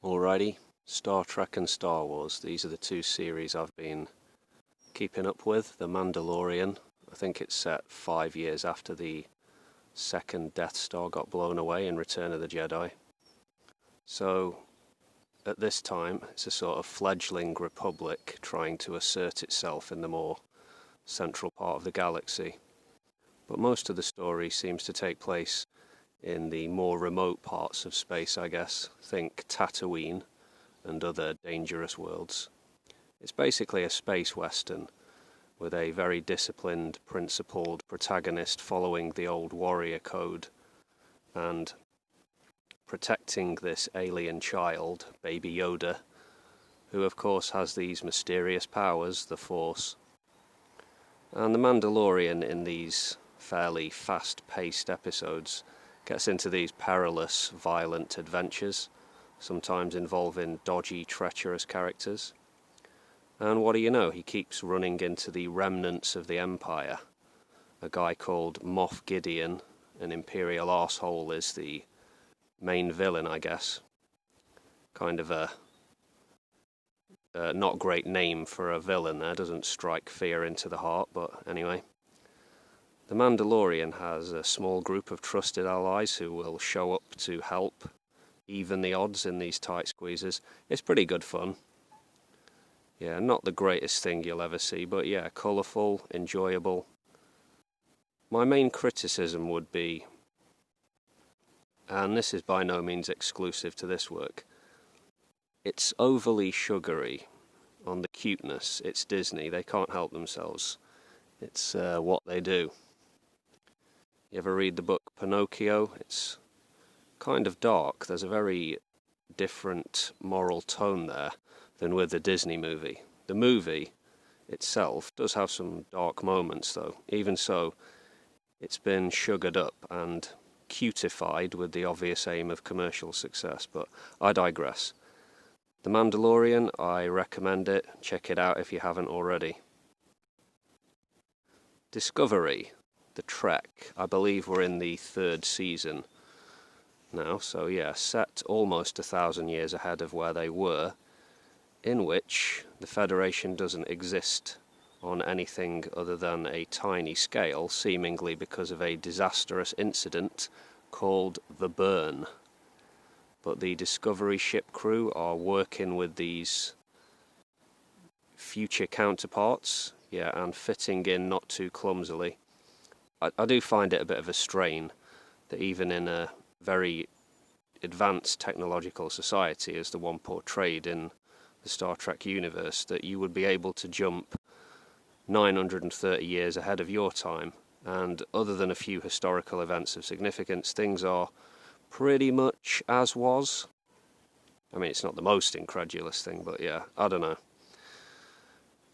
Alrighty, Star Trek and Star Wars, these are the two series I've been keeping up with. The Mandalorian, I think it's set 5 years after the second Death Star got blown away in Return of the Jedi. So, at this time, it's a sort of fledgling republic trying to assert itself in the more central part of the galaxy. But most of the story seems to take place in the more remote parts of space, I guess. Think Tatooine and other dangerous worlds. It's basically a space western with a very disciplined, principled protagonist following the old warrior code and protecting this alien child, Baby Yoda, who of course has these mysterious powers, the Force. And the Mandalorian in these fairly fast-paced episodes gets into these perilous, violent adventures, sometimes involving dodgy, treacherous characters. And what do you know, he keeps running into the remnants of the Empire. A guy called Moff Gideon, an Imperial arsehole, is the main villain, I guess. Kind of a not great name for a villain there, doesn't strike fear into the heart, but anyway. The Mandalorian has a small group of trusted allies who will show up to help even the odds in these tight squeezes. It's pretty good fun. Yeah, not the greatest thing you'll ever see, but yeah, colourful, enjoyable. My main criticism would be, and this is by no means exclusive to this work, it's overly sugary on the cuteness. It's Disney, they can't help themselves. It's what they do. You ever read the book Pinocchio? It's kind of dark. There's a very different moral tone there than with the Disney movie. The movie itself does have some dark moments though. Even so, it's been sugared up and cutified with the obvious aim of commercial success, but I digress. The Mandalorian, I recommend it. Check it out if you haven't already. Discovery, the Trek. I believe we're in the 3rd season now, so yeah, set almost 1,000 years ahead of where they were, in which the Federation doesn't exist on anything other than a tiny scale, seemingly because of a disastrous incident called the Burn. But the Discovery ship crew are working with these future counterparts, yeah, and fitting in not too clumsily. I do find it a bit of a strain that even in a very advanced technological society as the one portrayed in the Star Trek universe, that you would be able to jump 930 years ahead of your time, and other than a few historical events of significance, things are pretty much as was. I mean, it's not the most incredulous thing, but yeah, I don't know.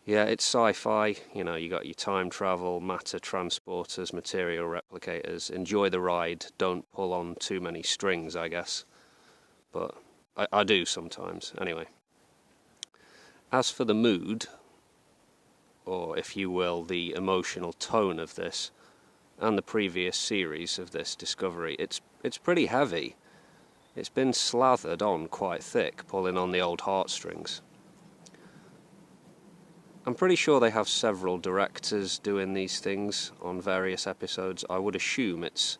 Yeah, it's sci-fi, you know, you got your time travel, matter transporters, material replicators. Enjoy the ride, don't pull on too many strings, I guess. But I do sometimes, anyway. As for the mood, or if you will, the emotional tone of this, and the previous series of this Discovery, it's pretty heavy. It's been slathered on quite thick, pulling on the old heartstrings. I'm pretty sure they have several directors doing these things on various episodes. I would assume it's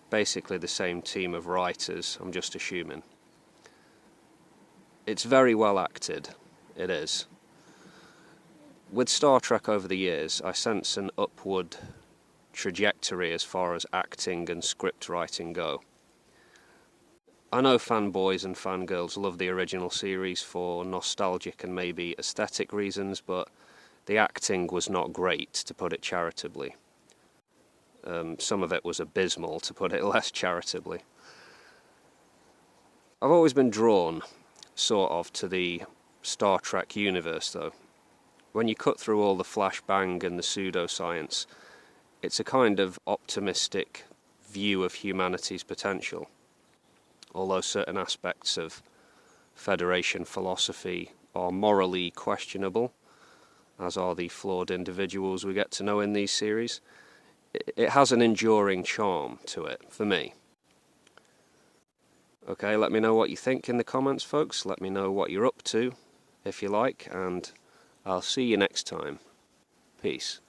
basically the same team of writers, I'm just assuming. It's very well acted, it is. With Star Trek over the years, I sense an upward trajectory as far as acting and script writing go. I know fanboys and fangirls love the original series for nostalgic and maybe aesthetic reasons, but the acting was not great, to put it charitably. Some of it was abysmal, to put it less charitably. I've always been drawn, sort of, to the Star Trek universe, though. When you cut through all the flashbang and the pseudoscience, it's a kind of optimistic view of humanity's potential. Although certain aspects of Federation philosophy are morally questionable, as are the flawed individuals we get to know in these series, it has an enduring charm to it, for me. Okay, let me know what you think in the comments, folks. Let me know what you're up to, if you like, and I'll see you next time. Peace.